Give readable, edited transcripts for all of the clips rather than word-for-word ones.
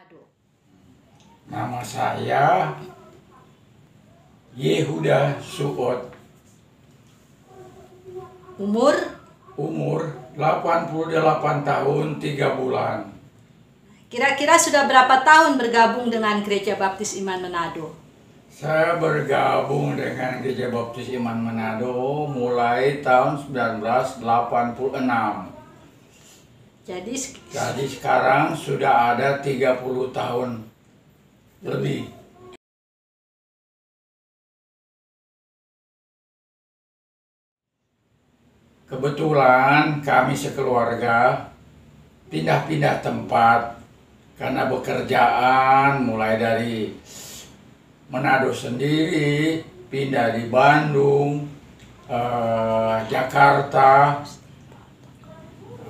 Manado. Nama saya Yehuda Suot. Umur 88 tahun 3 bulan. kira-kira sudah berapa tahun bergabung dengan Gereja Baptis Iman Manado? Saya bergabung dengan Gereja Baptis Iman Manado mulai tahun 1986. Jadi sekarang sudah ada 30 tahun lebih. Kebetulan kami sekeluarga pindah-pindah tempat karena pekerjaan, mulai dari Manado sendiri, pindah di Bandung, Jakarta,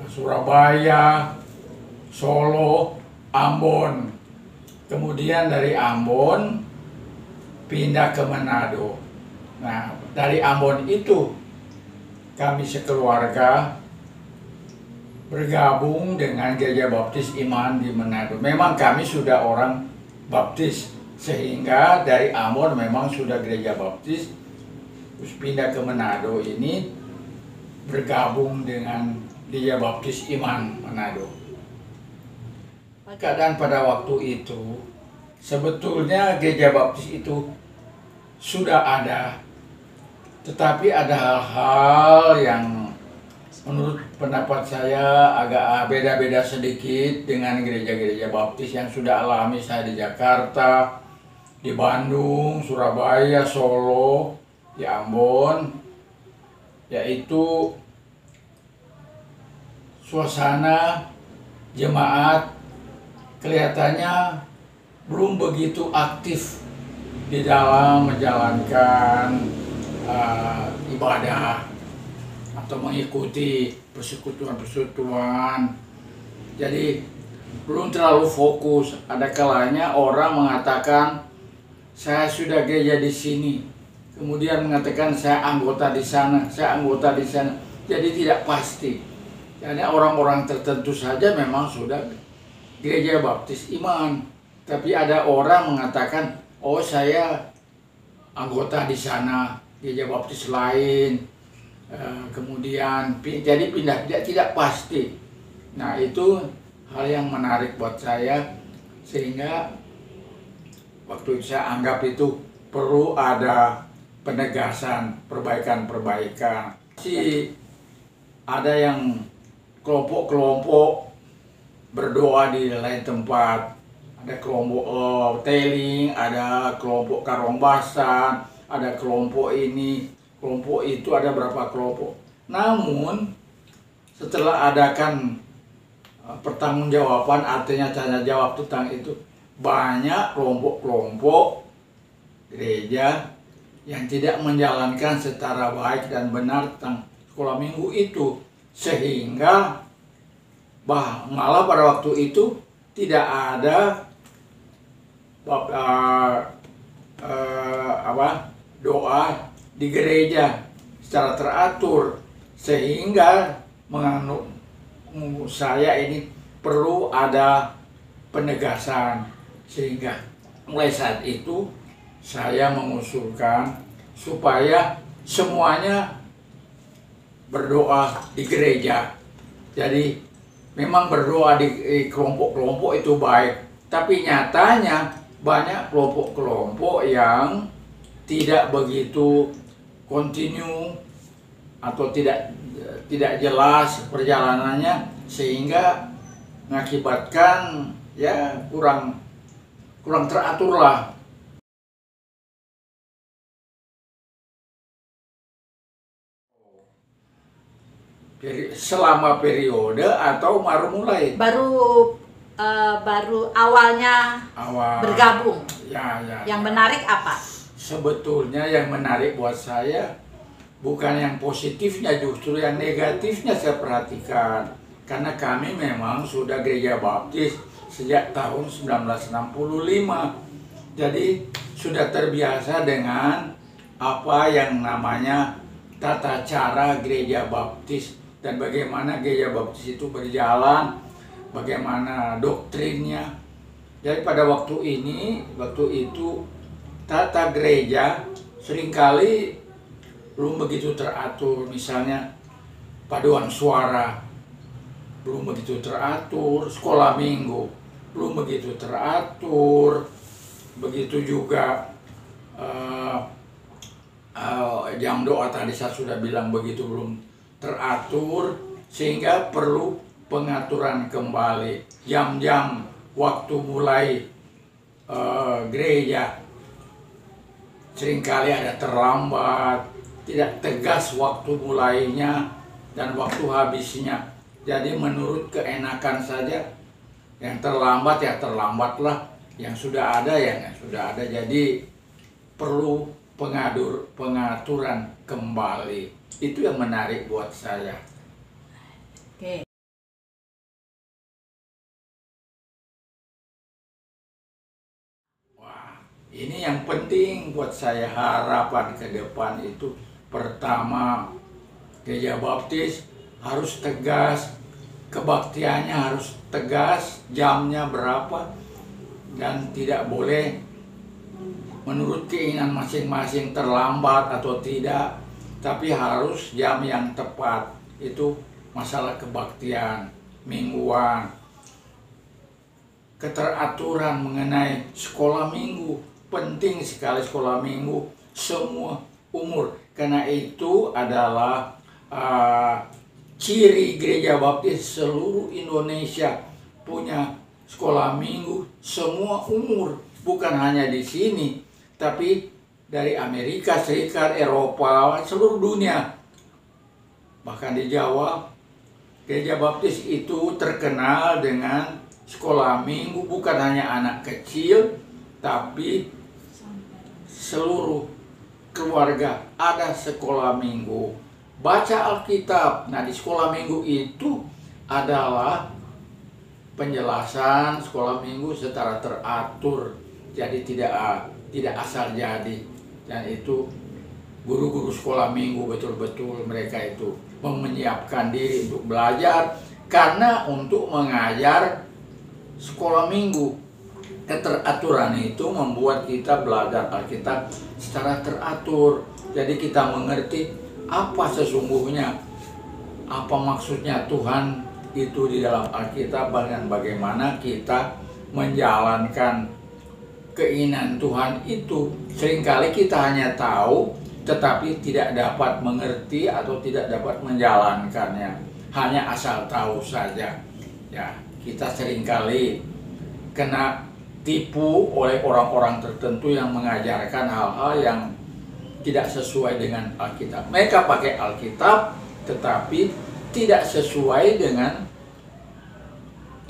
Surabaya, Solo, Ambon. Kemudian dari Ambon pindah ke Manado. Nah, dari Ambon itu kami sekeluarga bergabung dengan Gereja Baptis Iman di Manado. Memang kami sudah orang Baptis, sehingga dari Ambon memang sudah Gereja Baptis, terus pindah ke Manado ini bergabung dengan Gereja Baptis Iman Manado. Keadaan pada waktu itu, sebetulnya Gereja Baptis itu sudah ada, tetapi ada hal-hal yang menurut pendapat saya agak beda-beda sedikit dengan gereja-gereja Baptis yang sudah alami saya di Jakarta, di Bandung, Surabaya, Solo, di Ambon, yaitu suasana jemaat kelihatannya belum begitu aktif di dalam menjalankan ibadah atau mengikuti persekutuan-persekutuan. Jadi belum terlalu fokus. Ada kalanya orang mengatakan saya sudah gereja di sini, kemudian mengatakan saya anggota di sana, saya anggota di sana. Jadi tidak pasti. Karena orang-orang tertentu saja memang sudah Gereja Baptis Iman, tapi ada orang mengatakan, oh saya anggota di sana, Gereja Baptis lain, kemudian jadi pindah, tidak pasti. Nah, itu hal yang menarik buat saya, sehingga waktu itu saya anggap itu perlu ada penegasan, perbaikan-perbaikan. Ada yang kelompok-kelompok berdoa di lain tempat, ada kelompok teling, ada kelompok karombasan, ada kelompok ini, kelompok itu, ada berapa kelompok. Namun setelah adakan pertanggungjawaban, artinya tanya jawab tentang itu, banyak kelompok-kelompok gereja yang tidak menjalankan secara baik dan benar tentang sekolah minggu itu, sehingga malah pada waktu itu tidak ada doa di gereja secara teratur, sehingga menganut saya ini perlu ada penegasan. Sehingga mulai saat itu saya mengusulkan supaya semuanya berdoa di gereja. Jadi memang berdoa di kelompok-kelompok itu baik, tapi nyatanya banyak kelompok-kelompok yang tidak begitu kontinu atau tidak jelas perjalanannya, sehingga mengakibatkan ya kurang teratur lah. Selama periode atau baru mulai? Baru awalnya bergabung. Yang menarik apa? Sebetulnya yang menarik buat saya bukan yang positifnya, justru yang negatifnya saya perhatikan. Karena kami memang sudah Gereja Baptis sejak tahun 1965. Jadi sudah terbiasa dengan apa yang namanya tata cara Gereja Baptis dan bagaimana Gereja Baptis itu berjalan, bagaimana doktrinnya. Jadi pada waktu itu tata gereja seringkali belum begitu teratur. Misalnya paduan suara belum begitu teratur, sekolah minggu belum begitu teratur, begitu juga jam doa tadi saya sudah bilang begitu belum teratur, sehingga perlu pengaturan kembali jam-jam waktu mulai gereja. Seringkali ada terlambat, tidak tegas waktu mulainya dan waktu habisnya. Jadi menurut keenakan saja, yang terlambat ya terlambatlah, yang sudah ada ya yang sudah ada. Jadi perlu pengaturan kembali. Itu yang menarik buat saya. Oke. Wah, ini yang penting buat saya, harapan ke depan itu. Pertama, gereja baptis harus tegas, kebaktiannya harus tegas, jamnya berapa, dan tidak boleh menurut keinginan masing-masing terlambat atau tidak, tapi harus jam yang tepat. Itu masalah kebaktian mingguan. Keteraturan mengenai sekolah minggu, penting sekali sekolah minggu semua umur, karena itu adalah ciri gereja baptis seluruh Indonesia, punya sekolah minggu semua umur, bukan hanya di sini, tapi dari Amerika Serikat, Eropa, seluruh dunia. Bahkan di Jawa, gereja baptis itu terkenal dengan sekolah minggu, bukan hanya anak kecil, tapi seluruh keluarga ada sekolah minggu. Baca Alkitab. Nah, di sekolah minggu itu adalah penjelasan sekolah minggu secara teratur. Jadi tidak asal jadi. Dan itu guru-guru sekolah minggu betul-betul mereka itu menyiapkan diri untuk belajar, karena untuk mengajar sekolah minggu. Keteraturan itu membuat kita belajar Alkitab secara teratur. Jadi kita mengerti apa sesungguhnya, apa maksudnya Tuhan itu di dalam Alkitab, dan bagaimana kita menjalankan keinginan Tuhan itu. Seringkali kita hanya tahu tetapi tidak dapat mengerti atau tidak dapat menjalankannya, hanya asal tahu saja. Ya, kita seringkali kena tipu oleh orang-orang tertentu yang mengajarkan hal-hal yang tidak sesuai dengan Alkitab. Mereka pakai Alkitab tetapi tidak sesuai dengan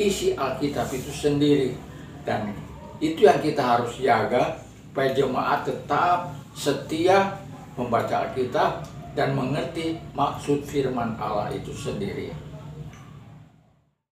isi Alkitab itu sendiri. Dan itu yang kita harus jaga, supaya jemaat tetap setia membaca Alkitab dan mengerti maksud firman Allah itu sendiri.